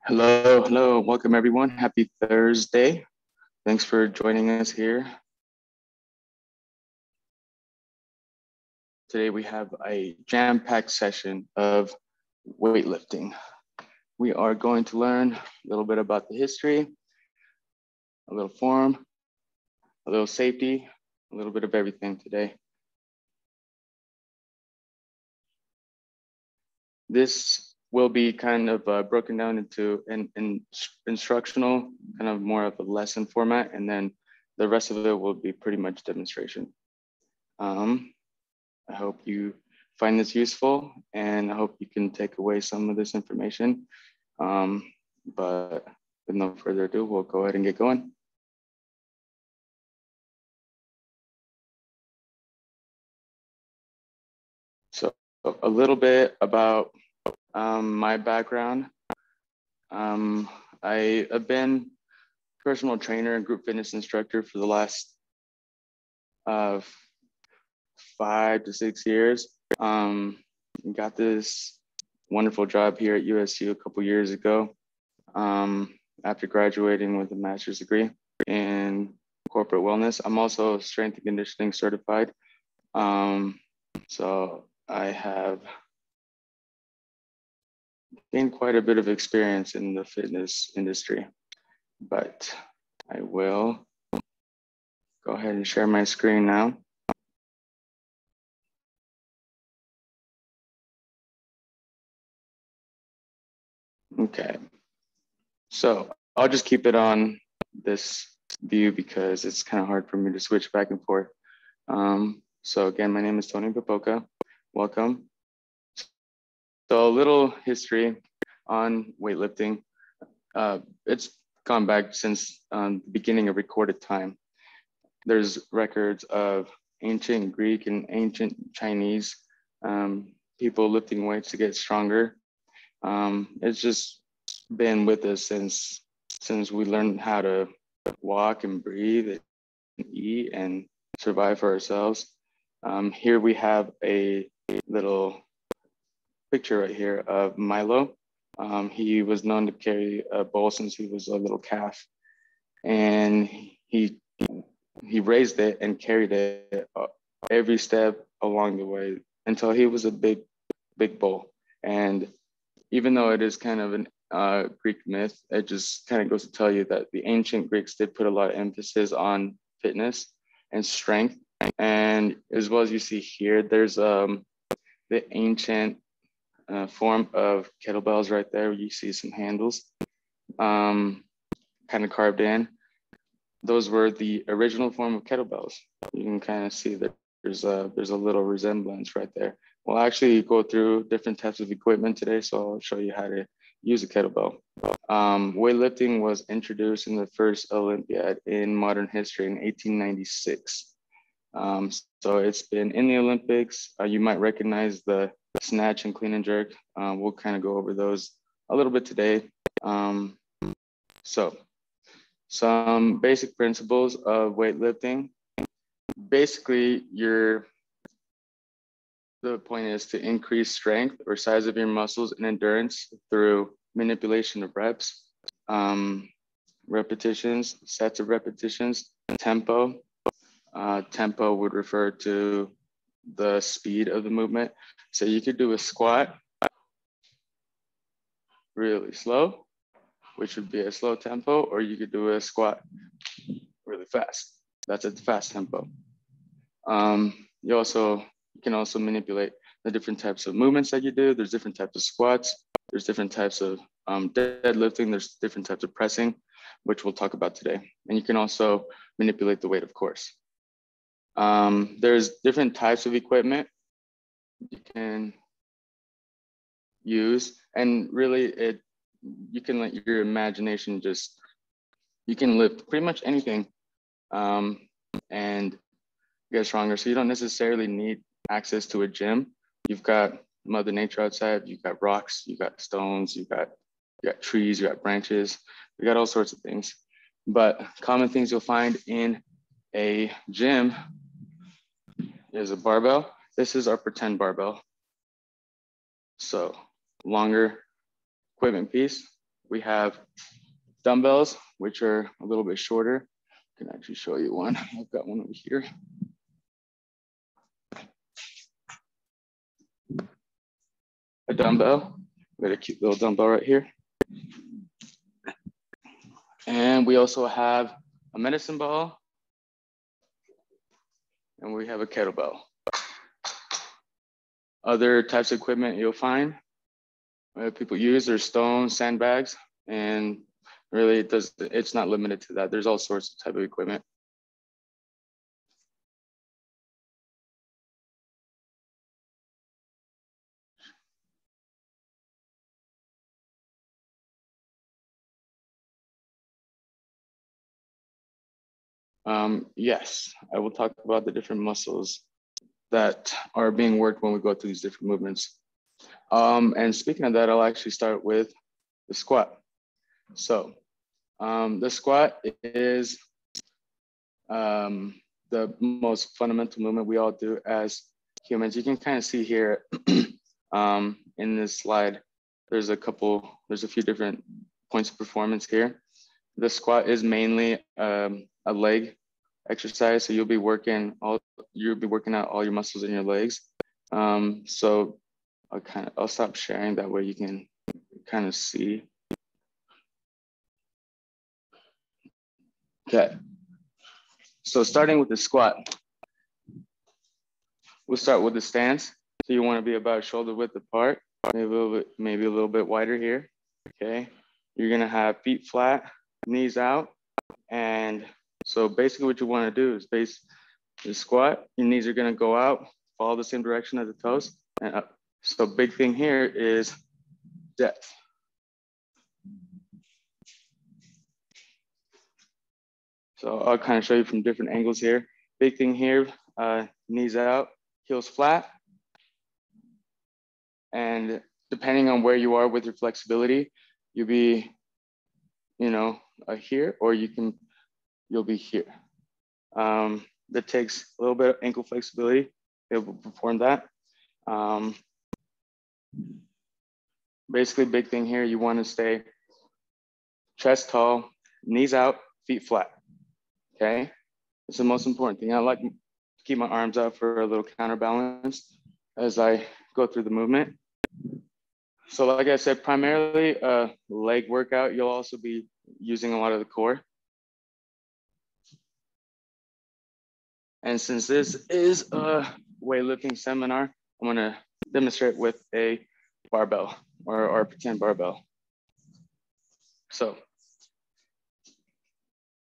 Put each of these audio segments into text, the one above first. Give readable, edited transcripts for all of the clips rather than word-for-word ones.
Hello, hello, welcome everyone. Happy Thursday. Thanks for joining us here. Today we have a jam-packed session of weightlifting. We are going to learn a little bit about the history, a little form, a little safety, a little bit of everything today. This will be kind of broken down into an instructional, kind of more of a lesson format, and then the rest of it will be pretty much demonstration. I hope you find this useful, and I hope you can take away some of this information. But with no further ado, we'll go ahead and get going. So a little bit about my background. I have been personal trainer and group fitness instructor for the last 5 to 6 years. Got this wonderful job here at USU a couple years ago after graduating with a master's degree in corporate wellness. I'm also strength and conditioning certified. So I have gained quite a bit of experience in the fitness industry, but I will go ahead and share my screen now. Okay, so I'll just keep it on this view because it's kind of hard for me to switch back and forth. So again, my name is Tony Papoca. Welcome. So a little history on weightlifting. It's gone back since the beginning of recorded time. There's records of ancient Greek and ancient Chinese people lifting weights to get stronger. It's just been with us since we learned how to walk and breathe and eat and survive for ourselves. Here we have a little picture right here of Milo. He was known to carry a bowl since he was a little calf, and he raised it and carried it every step along the way until he was a big bull. And even though it is kind of an Greek myth, it just kind of goes to tell you that the ancient Greeks did put a lot of emphasis on fitness and strength. And as well as you see here, there's the ancient form of kettlebells right there. You see some handles kind of carved in. Those were the original form of kettlebells. You can kind of see that there's a little resemblance right there. We'll actually go through different types of equipment today, so I'll show you how to use a kettlebell. Weightlifting was introduced in the first Olympiad in modern history in 1896. So it's been in the Olympics. You might recognize the snatch and clean and jerk. We'll kind of go over those a little bit today. So some basic principles of weightlifting. Basically, the point is to increase strength or size of your muscles and endurance through manipulation of reps, repetitions, sets of repetitions, tempo. Tempo would refer to the speed of the movement. So you could do a squat really slow, which would be a slow tempo, or you could do a squat really fast. That's a fast tempo. You can also manipulate the different types of movements that you do. There's different types of squats. There's different types of deadlifting. There's different types of pressing, which we'll talk about today. And you can also manipulate the weight, of course. There's different types of equipment you can use, and really you can let your imagination you can lift pretty much anything and get stronger. So you don't necessarily need access to a gym. You've got Mother Nature outside, you've got rocks, you've got stones, you've got trees, you've got branches, you got all sorts of things. But common things you'll find in a gym is a barbell. This is our pretend barbell. So longer equipment piece, We have dumbbells, which are a little bit shorter. I can actually show you one. I've got one over here. A dumbbell. We got a cute little dumbbell right here. And we also have a medicine ball. And we have a kettlebell. Other types of equipment you'll find people use are stones, sandbags, and really it's not limited to that. There's all sorts of type of equipment. Yes, I will talk about the different muscles that are being worked when we go through these different movements. And speaking of that, I'll actually start with the squat. So the squat is the most fundamental movement we all do as humans. You can kind of see here in this slide, there's a few different points of performance here. The squat is mainly a leg exercise, so you'll be working out all your muscles in your legs. So I'll stop sharing, that way you can kind of see. Okay, so starting with the squat, we'll start with the stance. So you want to be about shoulder width apart, maybe a little bit wider here. Okay, you're gonna have feet flat, knees out, and so basically what you want to do is base the squat. Your knees are gonna go out, follow the same direction as the toes, and up. So big thing here is depth. So I'll kind of show you from different angles here. Big thing here, knees out, heels flat. And depending on where you are with your flexibility, you'll be, here, or you'll be here. That takes a little bit of ankle flexibility to be able to perform that. Basically, big thing here, you want to stay chest tall, knees out, feet flat. Okay, it's the most important thing. I like to keep my arms out for a little counterbalance as I go through the movement. So like I said, primarily a leg workout. You'll also be using a lot of the core. And since this is a weightlifting seminar, I'm gonna demonstrate with a barbell or pretend barbell. So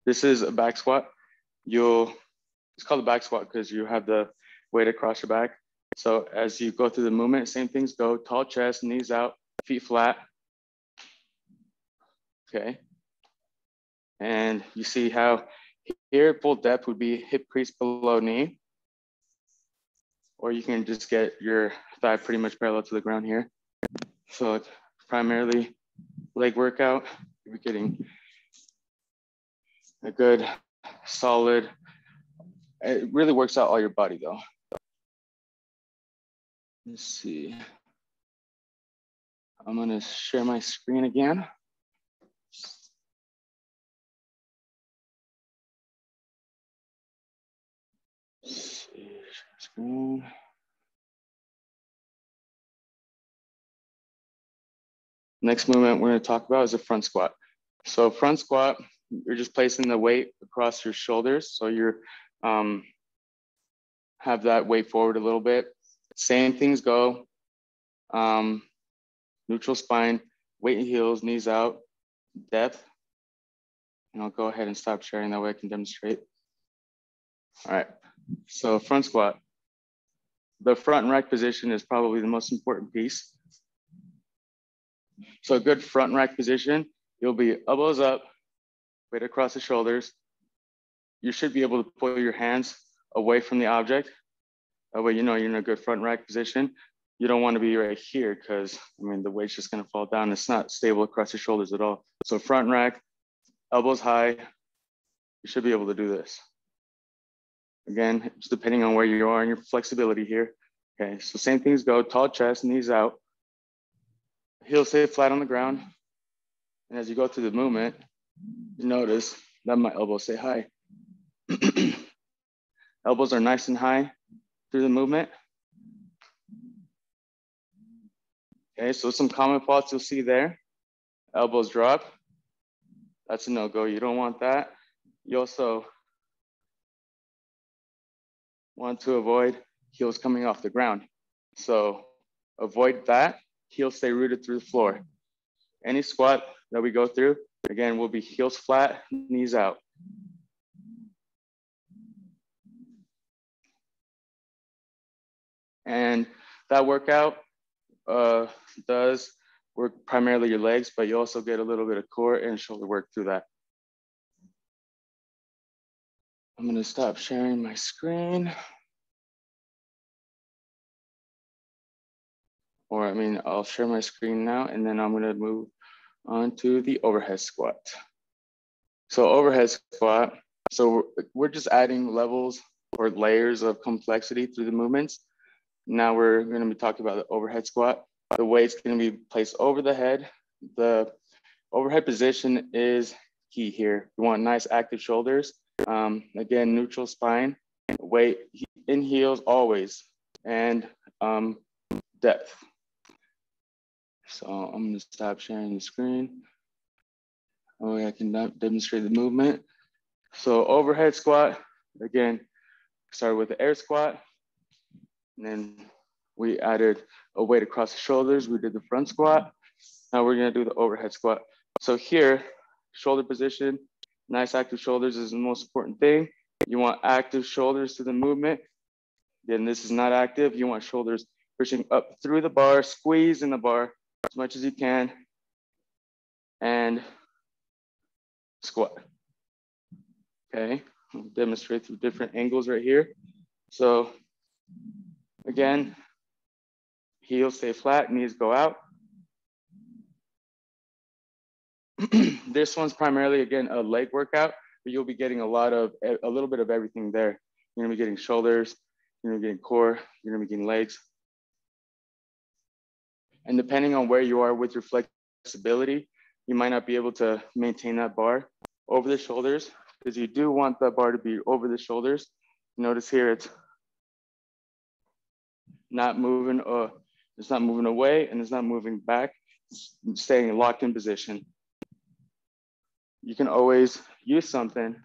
this is a back squat. It's called a back squat because you have the weight across your back. So as you go through the movement, same things go: tall chest, knees out, feet flat. Okay. And you see how here full depth would be hip crease below knee, or you can just get your thigh pretty much parallel to the ground here. So it's primarily leg workout. You're getting a good solid, it really works out all your body though. Let's see. I'm gonna share my screen again. Let's see, share screen. Next movement we're gonna talk about is a front squat. So front squat, you're just placing the weight across your shoulders. So you're have that weight forward a little bit. Same things go. Neutral spine, weight in heels, knees out, depth. And I'll go ahead and stop sharing, that way I can demonstrate. All right, so front squat. The front and rack position is probably the most important piece. So a good front and rack position, you'll be elbows up, weight across the shoulders. You should be able to pull your hands away from the object. That way you know you're in a good front rack position. You don't want to be right here because, the weight's just going to fall down. It's not stable across your shoulders at all. So front rack, elbows high, you should be able to do this. Again, just depending on where you are and your flexibility here. Okay, so same things go: tall chest, knees out, heels stay flat on the ground. And as you go through the movement, you notice that my elbows stay high. Elbows are nice and high through the movement. Okay, so some common faults you'll see there. Elbows drop. That's a no-go. You don't want that. You also want to avoid heels coming off the ground. So avoid that. Heels stay rooted through the floor. Any squat that we go through, again, will be heels flat, knees out. And that workout does work primarily your legs, but you also get a little bit of core and shoulder work through that. I'm gonna stop sharing my screen. Or I'll share my screen now and then I'm gonna move on to the overhead squat. So overhead squat, so we're just adding levels or layers of complexity through the movements. Now we're gonna be talking about the overhead squat. The weight's gonna be placed over the head. The overhead position is key here. You want nice active shoulders. Again, neutral spine, weight in heels always, and depth. So I'm gonna stop sharing the screen. Oh, I can demonstrate the movement. So overhead squat, again, started with the air squat, and then we added a weight across the shoulders. We did the front squat. Now we're gonna do the overhead squat. So here, shoulder position, nice active shoulders is the most important thing. You want active shoulders to the movement. Again, this is not active. You want shoulders pushing up through the bar, squeeze in the bar as much as you can, and squat. Okay, I'll demonstrate through different angles right here. So again, heels stay flat, knees go out. This one's primarily, again, a leg workout, but you'll be getting a little bit of everything there. You're gonna be getting shoulders, you're gonna be getting core, you're gonna be getting legs. And depending on where you are with your flexibility, you might not be able to maintain that bar over the shoulders because you do want that bar to be over the shoulders. Notice here, it's not moving, it's not moving away and it's not moving back, it's staying locked in position. You can always use something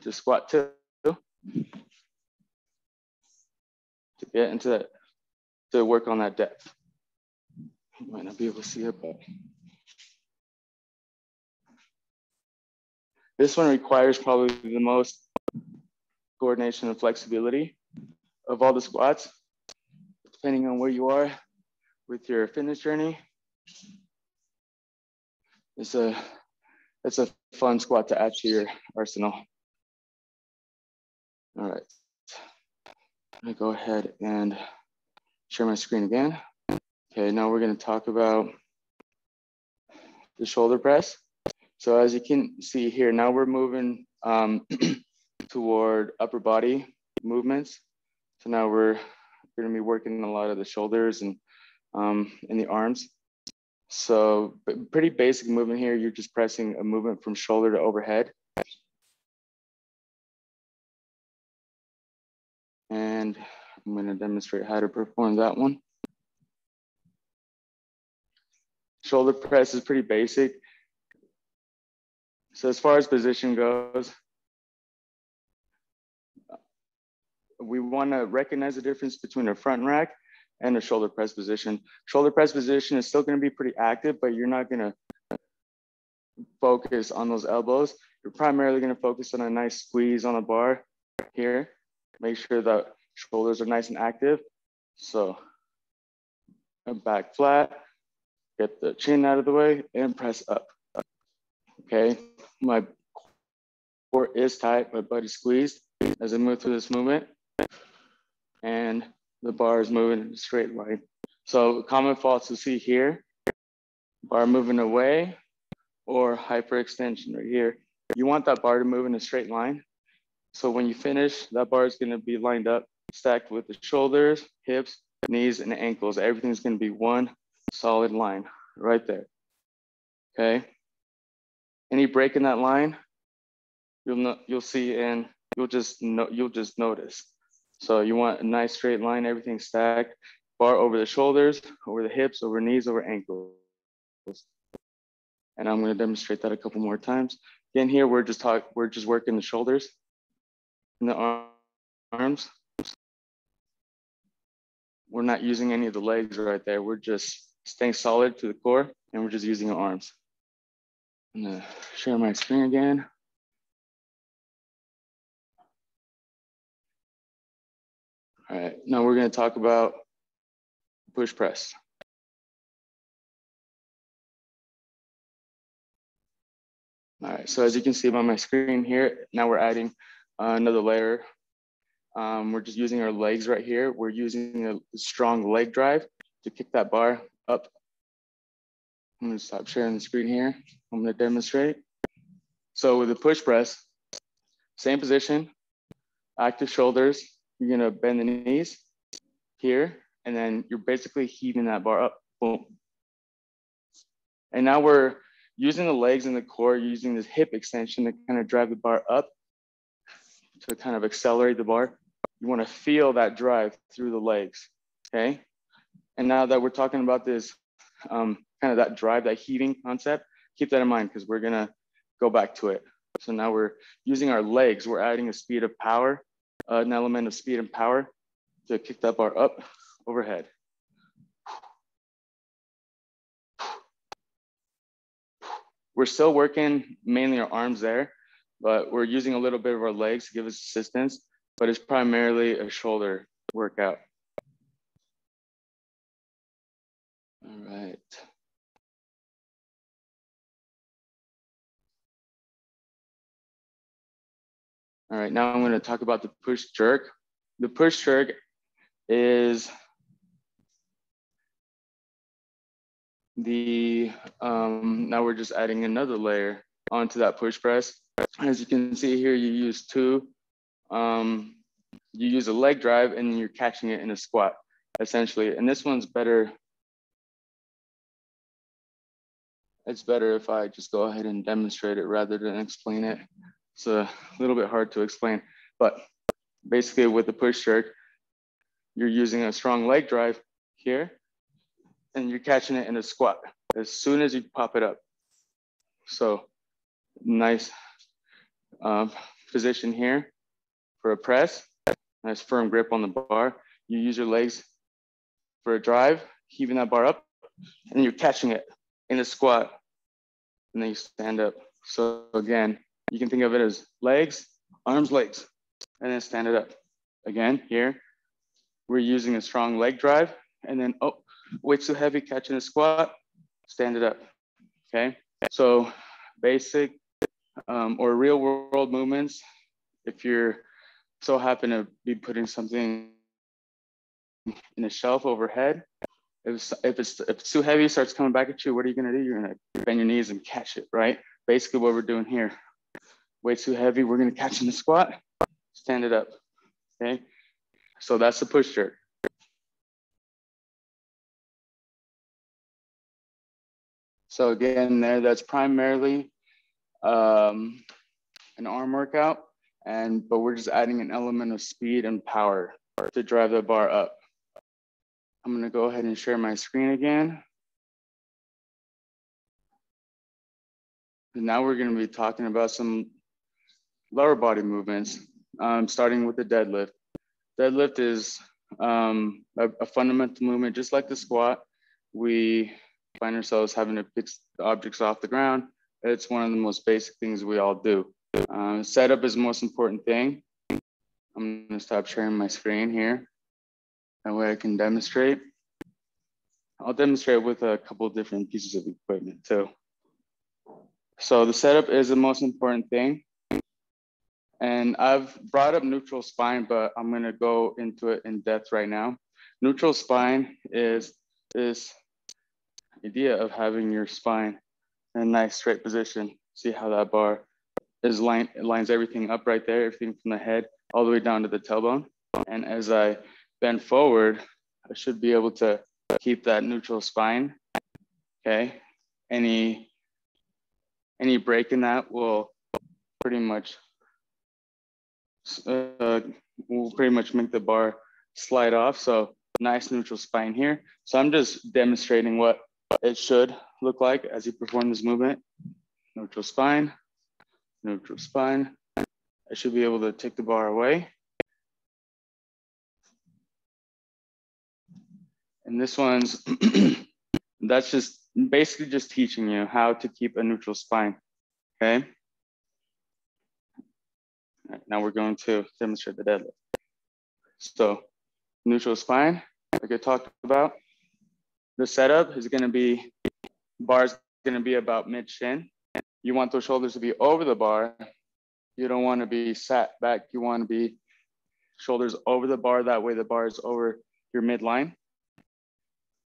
to squat to get into that, to work on that depth. You might not be able to see it, but this one requires probably the most coordination and flexibility of all the squats, depending on where you are with your fitness journey. It's a fun squat to add to your arsenal. All right, I'm gonna go ahead and share my screen again. Okay, now we're gonna talk about the shoulder press. So as you can see here, now we're moving toward upper body movements. So now we're gonna be working a lot of the shoulders and the arms. So pretty basic movement here. You're just pressing a movement from shoulder to overhead. And I'm gonna demonstrate how to perform that one. Shoulder press is pretty basic. So as far as position goes, we wanna recognize the difference between a front rack and a shoulder press position. Shoulder press position is still gonna be pretty active, but you're not gonna focus on those elbows. You're primarily gonna focus on a nice squeeze on the bar here. Make sure that shoulders are nice and active. So back flat, get the chin out of the way and press up. Okay, my core is tight, my butt is squeezed as I move through this movement. And the bar is moving in a straight line. So common faults to see here, bar moving away or hyperextension right here. You want that bar to move in a straight line. So when you finish, that bar is gonna be lined up, stacked with the shoulders, hips, knees, and ankles. Everything's gonna be one solid line right there. okay? Any break in that line, you'll see, and you'll just notice. So you want a nice straight line, everything stacked, bar over the shoulders, over the hips, over knees, over ankles. And I'm going to demonstrate that a couple more times. Again, here we're just working the shoulders and the arms. We're not using any of the legs right there. We're just staying solid to the core, and we're just using our arms. I'm gonna share my screen again. All right, now we're gonna talk about push press. All right, so as you can see on my screen here, now we're adding another layer. We're just using our legs right here. We're using a strong leg drive to kick that bar up. I'm gonna stop sharing the screen here. I'm gonna demonstrate. So with the push press, same position, active shoulders, you're gonna bend the knees here, and then you're basically heaving that bar up, boom. And now we're using the legs and the core, using this hip extension to kind of drive the bar up, to kind of accelerate the bar. You wanna feel that drive through the legs, okay? And now that we're talking about this, kind of that drive, that heaving concept, keep that in mind because we're gonna go back to it. So now we're using our legs, we're adding a speed of power, an element of speed and power to kick that bar up overhead. We're still working mainly our arms there, but we're using a little bit of our legs to give us assistance, but it's primarily a shoulder workout. All right. All right, now I'm gonna talk about the push jerk. The push jerk is now we're just adding another layer onto that push press. As you can see here, you use you use a leg drive and you're catching it in a squat, essentially. And this one's better. It's better if I just go ahead and demonstrate it rather than explain it. It's a little bit hard to explain, but basically with the push jerk, you're using a strong leg drive here and you're catching it in a squat as soon as you pop it up. So nice position here for a press, nice firm grip on the bar. You use your legs for a drive, heaving that bar up, and you're catching it in a squat, and then you stand up. So again, you can think of it as legs, arms, legs, and then stand it up. Again, here, we're using a strong leg drive, and then, oh, weight's too heavy, catching a squat, stand it up, okay? So basic or real world movements, if you're so happen to be putting something in a shelf overhead, if it's too heavy, it starts coming back at you, what are you gonna do? You're gonna bend your knees and catch it, right? Basically what we're doing here. Weight's too heavy, we're gonna catch in the squat, stand it up, okay? So that's the push jerk. So again, that's primarily an arm workout, but we're just adding an element of speed and power to drive the bar up. I'm gonna go ahead and share my screen again. And now we're gonna be talking about some lower body movements, starting with the deadlift. Deadlift is a fundamental movement, just like the squat. We find ourselves having to pick objects off the ground. It's one of the most basic things we all do. Setup is the most important thing. I'm gonna stop sharing my screen here. That way I can demonstrate. I'll demonstrate with a couple of different pieces of equipment too. So the setup is the most important thing. And I've brought up neutral spine, but I'm gonna go into it in depth right now. Neutral spine is this idea of having your spine in a nice straight position. See how that bar is lines everything up right there, everything from the head all the way down to the tailbone. And as I bend forward, I should be able to keep that neutral spine, okay? Any Any break in that will pretty much make the bar slide off. So nice neutral spine here. So I'm just demonstrating what it should look like as you perform this movement. Neutral spine, neutral spine. I should be able to take the bar away. And this one's, that's just basically just teaching you how to keep a neutral spine, okay? Right, now we're going to demonstrate the deadlift. So neutral spine, like I talked about, the setup is gonna be, bar's gonna be about mid-shin. You want those shoulders to be over the bar. You don't wanna be sat back. You wanna be shoulders over the bar. That way the bar is over your midline.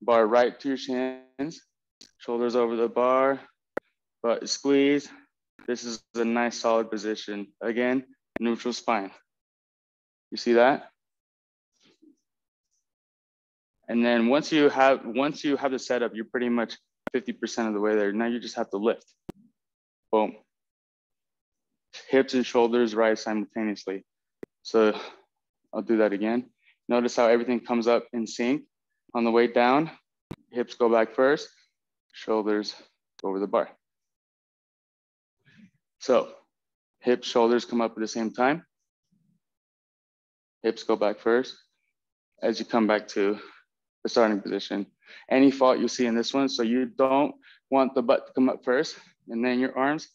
Bar right to your shins, shoulders over the bar, butt squeeze. This is a nice solid position. Again, neutral spine. You see that? And then once you have the setup, you're pretty much 50% of the way there. Now you just have to lift. Boom. Hips and shoulders rise simultaneously. So I'll do that again. Notice how everything comes up in sync. On the way down, hips go back first, shoulders go over the bar. So hips, shoulders come up at the same time. Hips go back first as you come back to the starting position. Any fault you see in this one, so you don't want the butt to come up first and then your arms.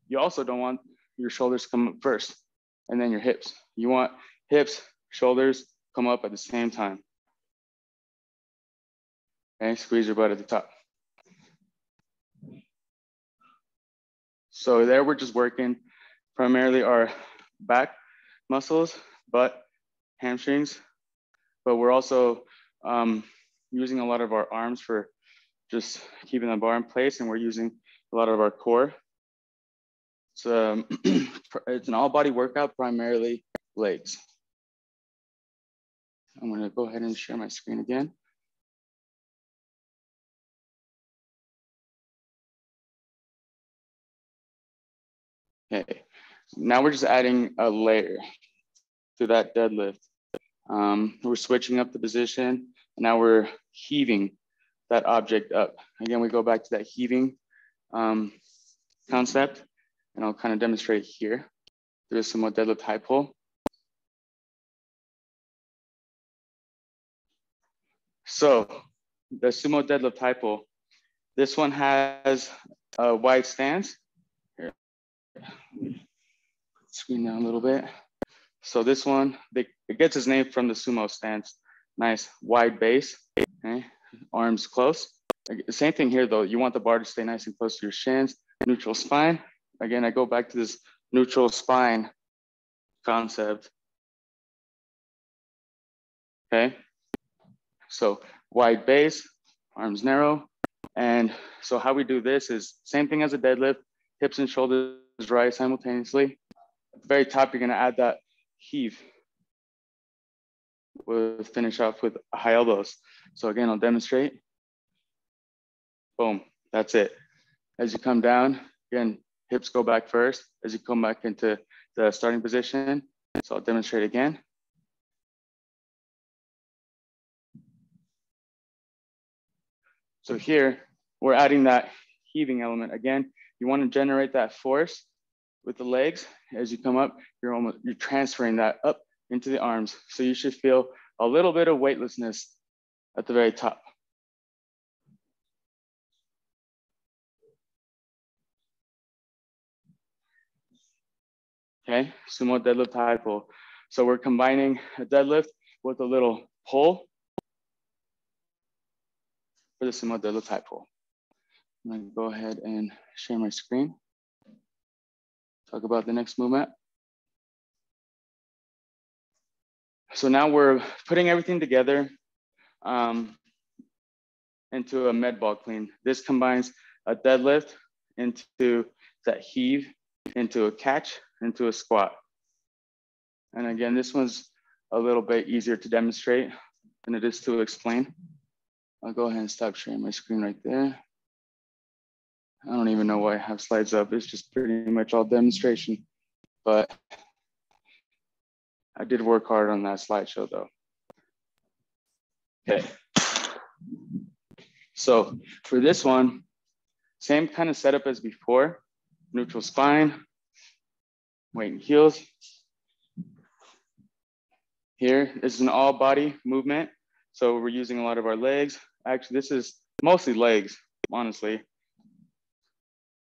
You also don't want your shoulders to come up first and then your hips. You want hips, shoulders come up at the same time. Okay, squeeze your butt at the top. So there we're just working primarily our back muscles, butt, hamstrings, but we're also using a lot of our arms for just keeping the bar in place, and we're using a lot of our core. So it's an all body workout, primarily legs. I'm gonna go ahead and share my screen again. Okay, now we're just adding a layer to that deadlift. We're switching up the position, and now we're heaving that object up. Again, we go back to that heaving concept, and I'll kind of demonstrate here through a Sumo deadlift high pull. So the Sumo deadlift high pull, this one has a wide stance. Here, screen down a little bit. So this one, it gets its name from the Sumo stance. Nice wide base, okay? Arms close. Same thing here though, you want the bar to stay nice and close to your shins. Neutral spine. Again, I go back to this neutral spine concept. Okay, so wide base, arms narrow. And so how we do this is same thing as a deadlift, hips and shoulders rise simultaneously. At the very top, you're gonna add that heave. We'll finish off with high elbows. So again, I'll demonstrate. Boom, that's it. As you come down, again, hips go back first as you come back into the starting position. So I'll demonstrate again. So here, we're adding that heaving element. Again, you want to generate that force with the legs. As you come up, you're transferring that up into the arms. So you should feel a little bit of weightlessness at the very top. Okay, Sumo deadlift high pull. So we're combining a deadlift with a little pull for the Sumo deadlift high pull. I'm gonna go ahead and share my screen. Talk about the next movement. So now we're putting everything together into a med ball clean. This combines a deadlift into that heave, into a catch, into a squat. And again, this one's a little bit easier to demonstrate than it is to explain. I'll go ahead and stop sharing my screen right there. I don't even know why I have slides up. It's just pretty much all demonstration, but I did work hard on that slideshow though. Okay. So for this one, same kind of setup as before, neutral spine, weight and heels. Here is an all body movement. So we're using a lot of our legs. Actually, this is mostly legs, honestly.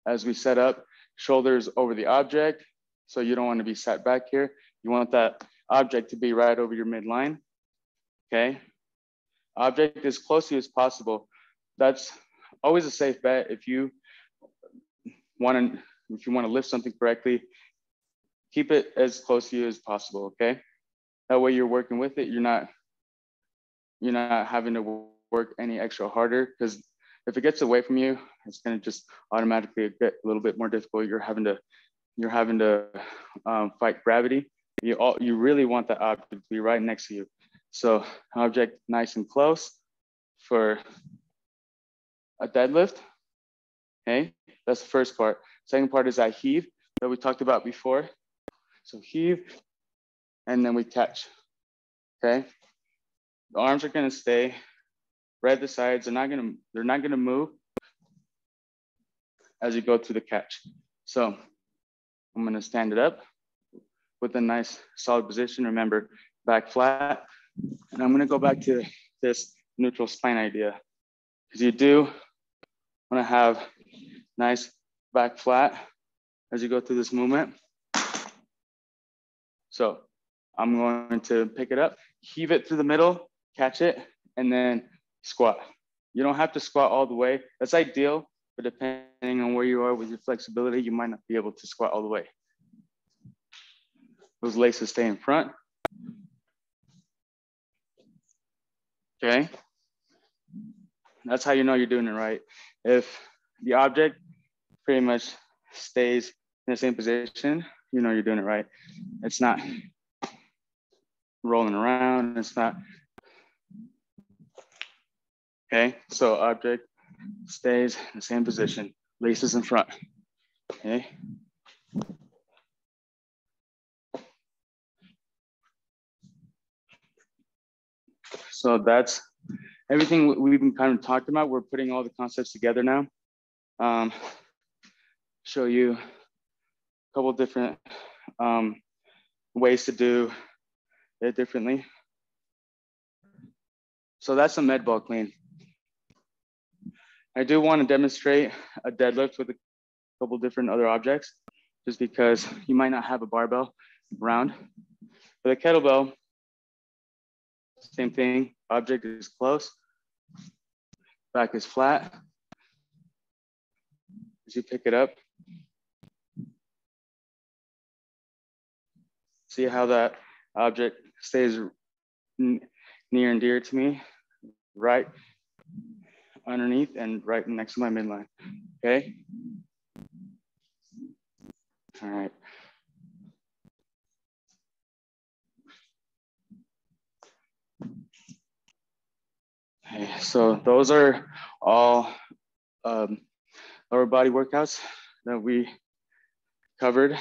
As we set up, shoulders over the object. So you don't want to be sat back here. You want that object to be right over your midline, okay? Object as close to you as possible. That's always a safe bet. If you want to lift something correctly, keep it as close to you as possible, okay? That way you're working with it. You're not having to work any extra harder, because if it gets away from you, it's going to just automatically get a little bit more difficult. You're having to fight gravity. You really want the object to be right next to you. So object nice and close for a deadlift. Okay, that's the first part. Second part is that heave that we talked about before. So heave, and then we catch. Okay, the arms are going to stay right at the sides. They're not going to move as you go to the catch. So I'm going to stand it up with a nice solid position. Remember, back flat. And I'm going to go back to this neutral spine idea, because you do want to have nice back flat as you go through this movement. So I'm going to pick it up, heave it through the middle, catch it, and then squat. You don't have to squat all the way. That's ideal, but depending on where you are with your flexibility, you might not be able to squat all the way. Those laces stay in front. Okay. That's how you know you're doing it right. If the object pretty much stays in the same position, you know you're doing it right. It's not rolling around. It's not. Okay, so object stays in the same position, laces in front. Okay. So that's everything we've been kind of talking about. We're putting all the concepts together now. Show you a couple different ways to do it differently. So that's a med ball clean. I do want to demonstrate a deadlift with a couple different other objects, just because you might not have a barbell around. For the kettlebell, same thing, object is close, back is flat. As you pick it up, see how that object stays near and dear to me, right underneath and right next to my midline, okay? All right. Okay, so those are all lower body workouts that we covered.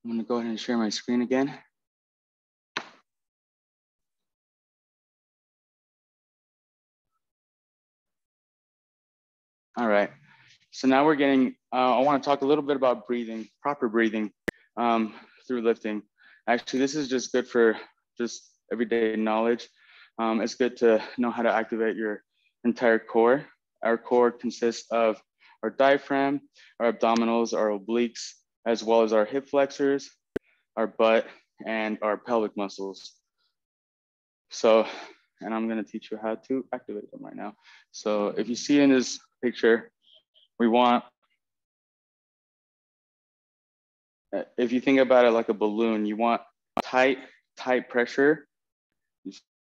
I'm gonna go ahead and share my screen again. All right, so now we're getting, I wanna talk a little bit about breathing, proper breathing through lifting. Actually, this is just good for just everyday knowledge. It's good to know how to activate your entire core. Our core consists of our diaphragm, our abdominals, our obliques, as well as our hip flexors, our butt, and our pelvic muscles. So, and I'm gonna teach you how to activate them right now. So if you see in this picture, we want, if you think about it like a balloon, you want tight pressure.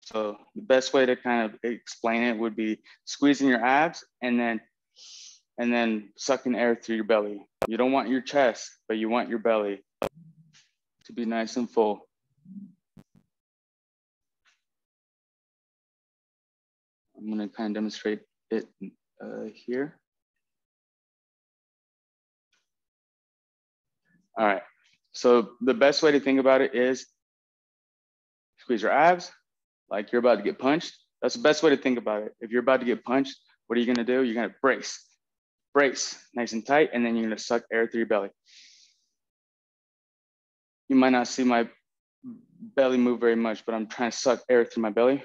So the best way to kind of explain it would be squeezing your abs and then sucking air through your belly. You don't want your chest, but you want your belly to be nice and full. I'm gonna kind of demonstrate it here. All right, so the best way to think about it is squeeze your abs like you're about to get punched. That's the best way to think about it. If you're about to get punched, what are you gonna do? You're gonna brace, nice and tight, and then you're gonna suck air through your belly. You might not see my belly move very much, but I'm trying to suck air through my belly.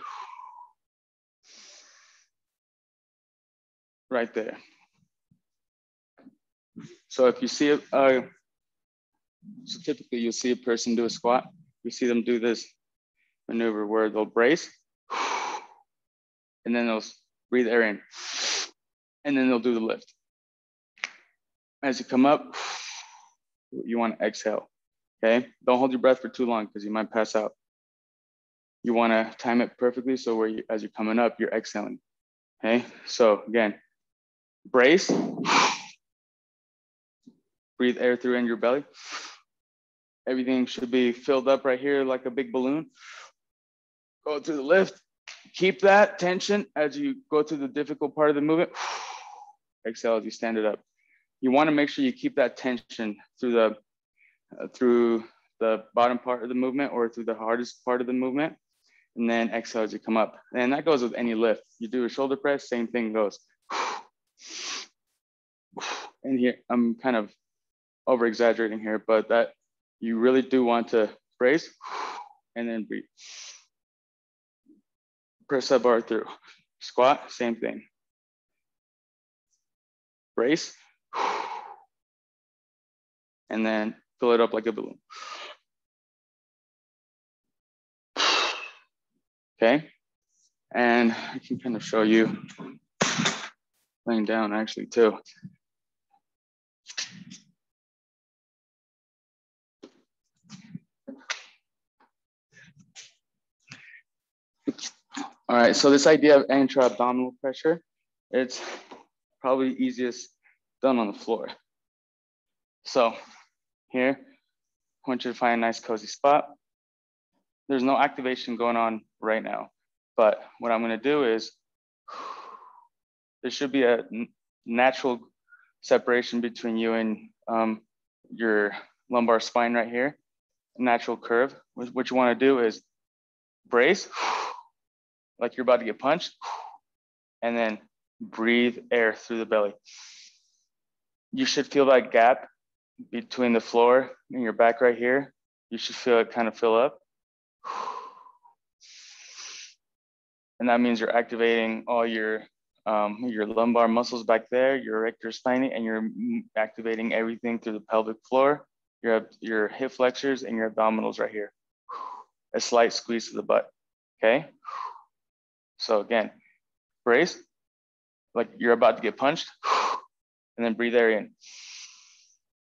Right there. So if you see it, so typically you'll see a person do a squat. You see them do this maneuver where they'll brace, and then they'll breathe air in, and then they'll do the lift. As you come up, you want to exhale, okay? Don't hold your breath for too long because you might pass out. You want to time it perfectly so where you, as you're coming up, you're exhaling, okay? So again, brace, breathe air through in your belly. Everything should be filled up right here like a big balloon. Go through the lift. Keep that tension as you go through the difficult part of the movement. Exhale as you stand it up. You want to make sure you keep that tension through the bottom part of the movement or through the hardest part of the movement. And then exhale as you come up. And that goes with any lift. You do a shoulder press, same thing goes. And here, I'm kind of over exaggerating here, but that you really do want to brace and then breathe. Press that bar through. Squat, same thing. Brace, and then fill it up like a balloon. Okay, and I can kind of show you laying down actually too. All right, so this idea of intra-abdominal pressure, it's probably easiest done on the floor. So here, I want you to find a nice cozy spot. There's no activation going on right now, but what I'm gonna do is, there should be a natural separation between you and your lumbar spine right here, a natural curve. What you wanna do is brace, like you're about to get punched, and then breathe air through the belly. You should feel that gap between the floor and your back right here. You should feel it kind of fill up. And that means you're activating all your lumbar muscles back there, your erector spinae, and you're activating everything through the pelvic floor, your hip flexors and your abdominals right here. A slight squeeze to the butt, okay? So again, brace, like you're about to get punched, and then breathe air in.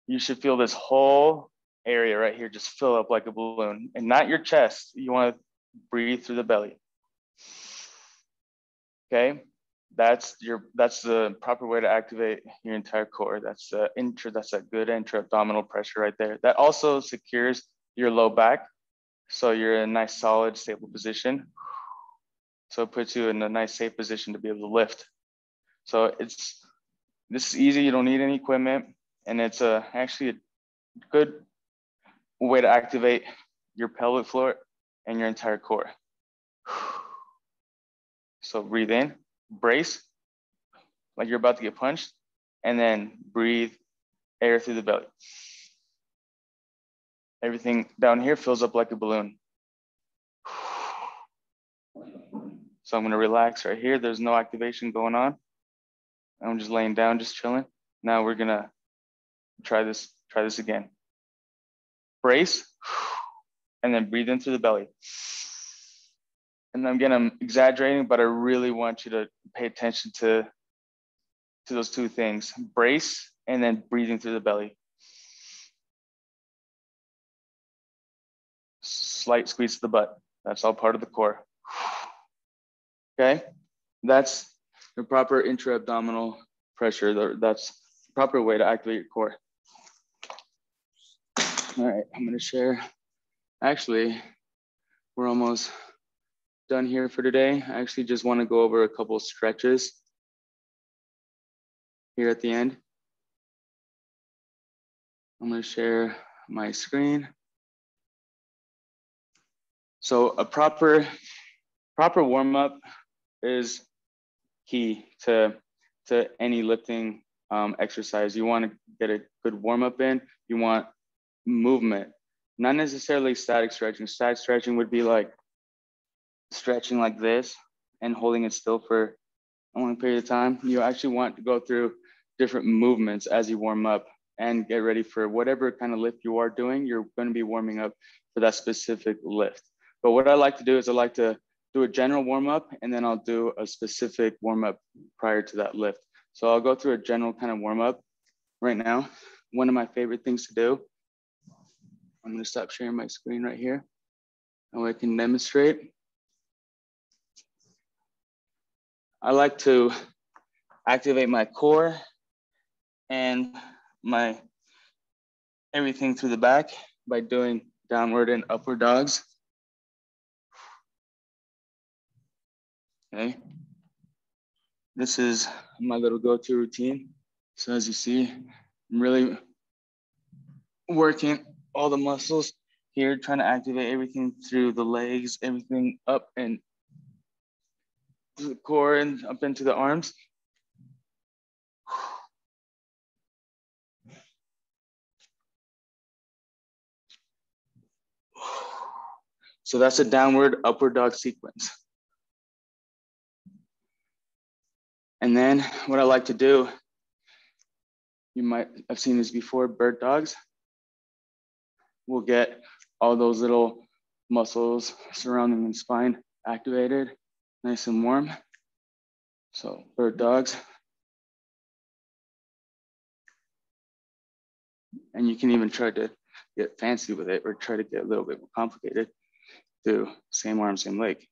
You should feel this whole area right here just fill up like a balloon, and not your chest. You want to breathe through the belly. Okay, that's the proper way to activate your entire core. That's a good intra-abdominal pressure right there. That also secures your low back, so you're in a nice, solid, stable position. So it puts you in a nice, safe position to be able to lift. So this is easy. You don't need any equipment, and it's actually a good way to activate your pelvic floor and your entire core. So breathe in, brace, like you're about to get punched, and then breathe air through the belly. Everything down here fills up like a balloon. So I'm gonna relax right here. There's no activation going on. I'm just laying down, just chilling. Now we're gonna try this again. Brace, and then breathe in through the belly. And again, I'm exaggerating, but I really want you to pay attention to those two things. Brace, and then breathing through the belly. Slight squeeze to the butt. That's all part of the core. Okay, that's the proper intra-abdominal pressure. That's the proper way to activate your core. All right, I'm gonna share. Actually, we're almost done here for today. I actually just wanna go over a couple of stretches here at the end. I'm gonna share my screen. So a proper warm-up is key to any lifting exercise. You want to get a good warm-up in. You want movement, not necessarily static stretching. Static stretching would be like stretching like this and holding it still for a long period of time. You actually want to go through different movements as you warm up and get ready for whatever kind of lift you are doing. You're going to be warming up for that specific lift. But what I like to do is I like to do a general warm up, and then I'll do a specific warm up prior to that lift. So I'll go through a general kind of warm up right now. One of my favorite things to do, I'm going to stop sharing my screen right here. Now I can demonstrate. I like to activate my core and my everything through the back by doing downward and upward dogs. Okay. This is my little go-to routine. So as you see, I'm really working all the muscles here, trying to activate everything through the legs, everything up and to the core and up into the arms. So that's a downward upward dog sequence. And then what I like to do, you might have seen this before, bird dogs. We'll get all those little muscles surrounding the spine activated, nice and warm. So bird dogs. And you can even try to get fancy with it or try to get a little bit more complicated. Do same arm, same leg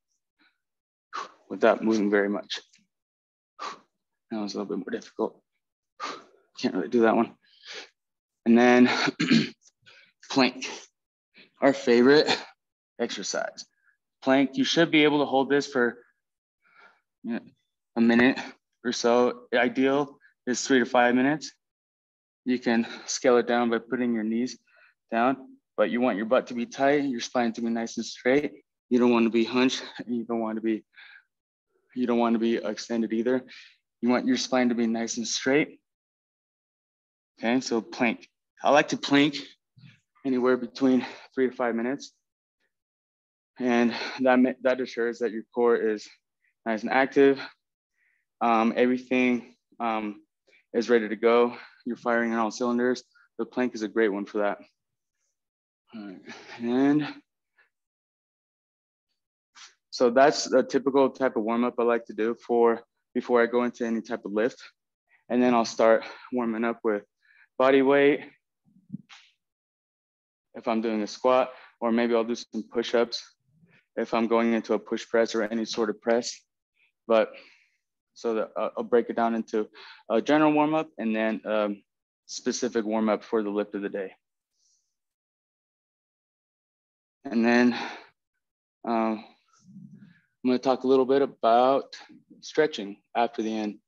without moving very much. That was a little bit more difficult. Can't really do that one. And then plank, our favorite exercise. Plank, you should be able to hold this for a minute or so. The ideal is 3 to 5 minutes. You can scale it down by putting your knees down, but you want your butt to be tight, your spine to be nice and straight. You don't want to be hunched, and you don't want to be extended either. You want your spine to be nice and straight. Okay, so plank. I like to plank anywhere between 3 to 5 minutes. And that assures that your core is nice and active. Everything is ready to go. You're firing on all cylinders. The plank is a great one for that. All right. And so that's a typical type of warm up I like to do before I go into any type of lift. And then I'll start warming up with body weight if I'm doing a squat, or maybe I'll do some push-ups if I'm going into a push press or any sort of press. But so that I'll break it down into a general warm-up and then specific warm-up for the lift of the day. And then I'm going to talk a little bit about stretching after the end.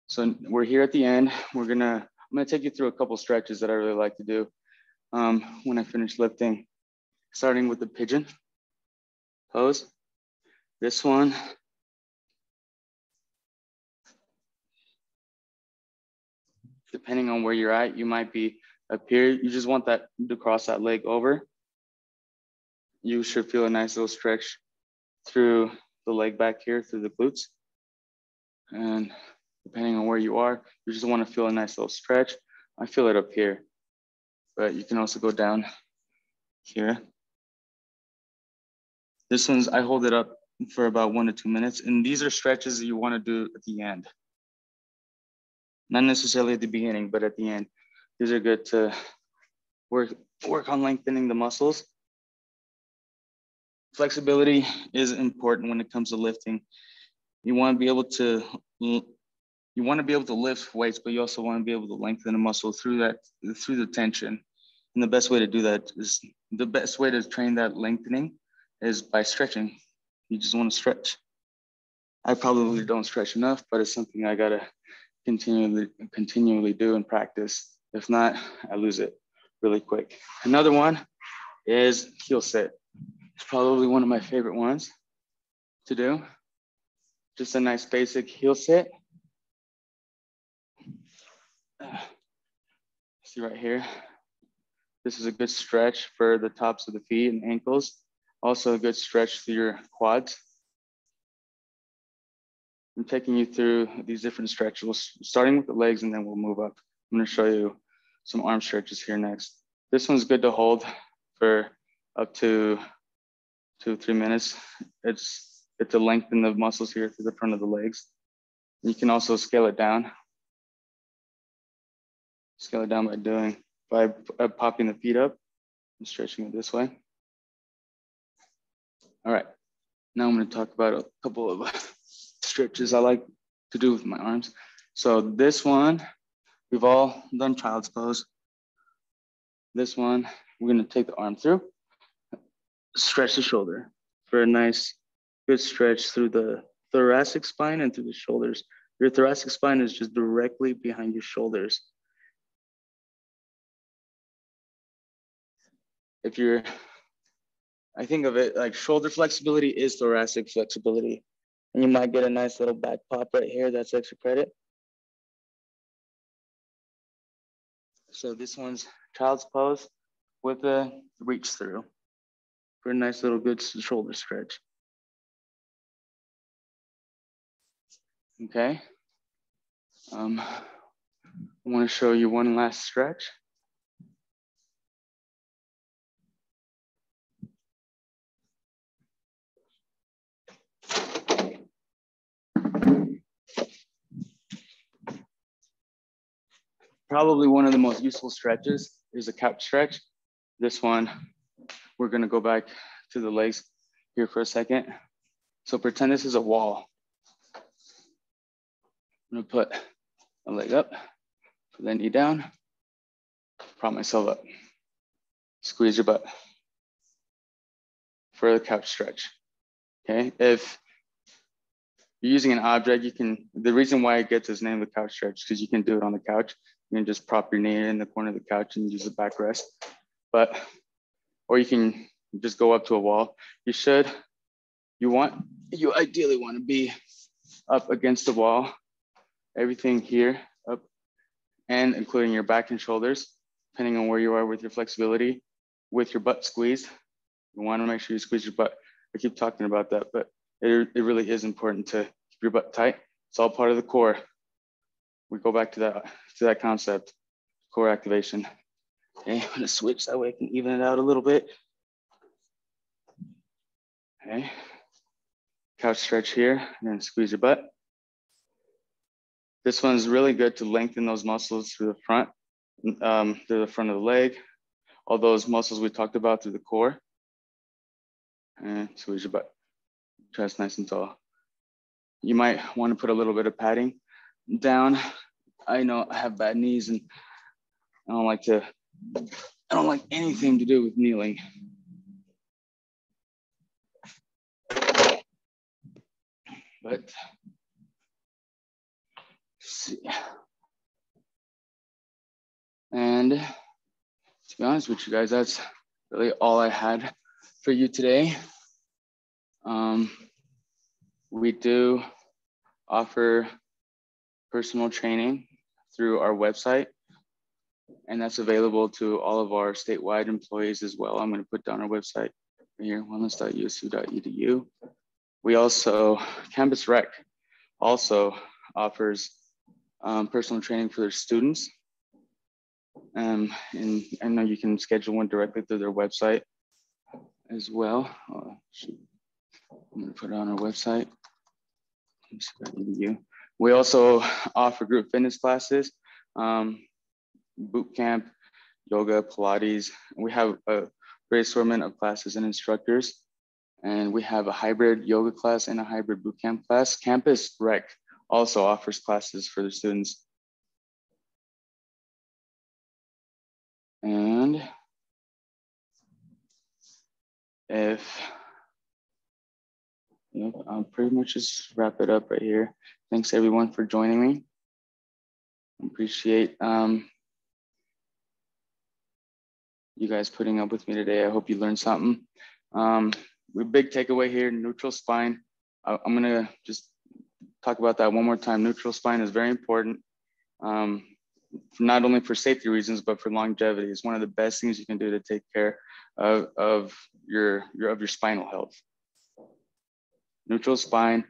So we're here at the end. I'm going to take you through a couple stretches that I really like to do when I finish lifting, starting with the pigeon pose. This one, depending on where you're at, you might be up here. You just want that to cross that leg over. You should feel a nice little stretch through the leg back here, through the glutes. And depending on where you are, you just want to feel a nice little stretch. I feel it up here, but you can also go down here. This one's, I hold it up for about 1 to 2 minutes. And these are stretches that you want to do at the end. Not necessarily at the beginning, but at the end. These are good to work on lengthening the muscles. Flexibility is important when it comes to lifting. You want to be able to lift weights, but you also want to be able to lengthen the muscle through the tension. And the best way to train that lengthening is by stretching. You just want to stretch. I probably don't stretch enough, but it's something I gotta continually do and practice. If not, I lose it really quick. Another one is heel sit. It's probably one of my favorite ones to do. Just a nice basic heel sit. See right here. This is a good stretch for the tops of the feet and ankles. Also a good stretch through your quads. I'm taking you through these different stretches, starting with the legs, and then we'll move up. I'm gonna show you some arm stretches here next. This one's good to hold for up to 2-3 minutes. It's to lengthen the muscles here through the front of the legs. You can also scale it down. Scale it down by popping the feet up and stretching it this way. All right, now I'm gonna talk about a couple of stretches I like to do with my arms. So this one, we've all done child's pose. This one, we're gonna take the arm through, stretch the shoulder for a nice, good stretch through the thoracic spine and through the shoulders. Your thoracic spine is just directly behind your shoulders. I think of it like shoulder flexibility is thoracic flexibility. And you might get a nice little back pop right here. That's extra credit. So this one's child's pose with a reach through for a nice little good shoulder stretch. Okay. I want to show you one last stretch. Probably one of the most useful stretches is a couch stretch. This one, we're gonna go back to the legs here for a second. So pretend this is a wall. I'm gonna put a leg up, put the knee down, prop myself up. Squeeze your butt for the couch stretch, okay? If you're using an object, the reason why it gets its name the couch stretch, because you can do it on the couch. You can just prop your knee in the corner of the couch and use the backrest. Or you can just go up to a wall. You ideally want to be up against the wall, everything here up, and including your back and shoulders, depending on where you are with your flexibility, with your butt squeezed. You want to make sure you squeeze your butt. I keep talking about that, but it really is important to keep your butt tight. It's all part of the core. We go back to that concept, core activation. Okay, I'm gonna switch that way I can even it out a little bit. Okay, couch stretch here, and then squeeze your butt. This one's really good to lengthen those muscles through the front of the leg, all those muscles we talked about through the core. And squeeze your butt, chest nice and tall. You might want to put a little bit of padding down. I know I have bad knees and I don't like anything to do with kneeling. But let's see. And to be honest with you guys, that's really all I had for you today. We do offer personal training through our website, and that's available to all of our statewide employees as well. I'm going to put down our website right here, wellness.usu.edu. We also, Campus Rec also offers personal training for their students. And I know you can schedule one directly through their website as well. I'm going to put it on our website. We also offer group fitness classes, boot camp, yoga, Pilates. We have a great assortment of classes and instructors. And we have a hybrid yoga class and a hybrid boot camp class. Campus Rec also offers classes for the students. And I'll pretty much just wrap it up right here. Thanks everyone for joining me. Appreciate you guys putting up with me today. I hope you learned something. Big takeaway here, neutral spine. I'm gonna just talk about that one more time. Neutral spine is very important, not only for safety reasons, but for longevity. It's one of the best things you can do to take care of your spinal health. Neutral spine,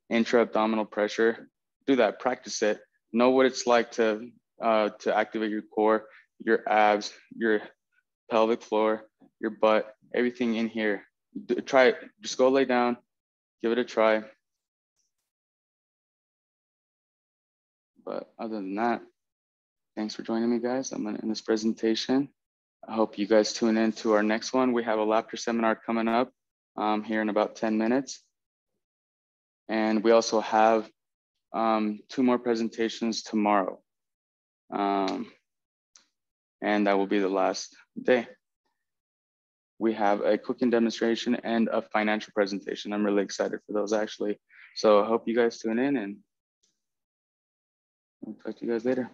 intra-abdominal pressure. Do that, practice it. Know what it's like to activate your core, your abs, your pelvic floor, your butt, everything in here. Try it. Just go lay down, give it a try. But other than that, thanks for joining me, guys. I'm gonna end this presentation. I hope you guys tune in to our next one. We have a laughter seminar coming up here in about 10 minutes. And we also have 2 more presentations tomorrow. And that will be the last day. We have a cooking demonstration and a financial presentation. I'm really excited for those actually. So I hope you guys tune in, and I'll talk to you guys later.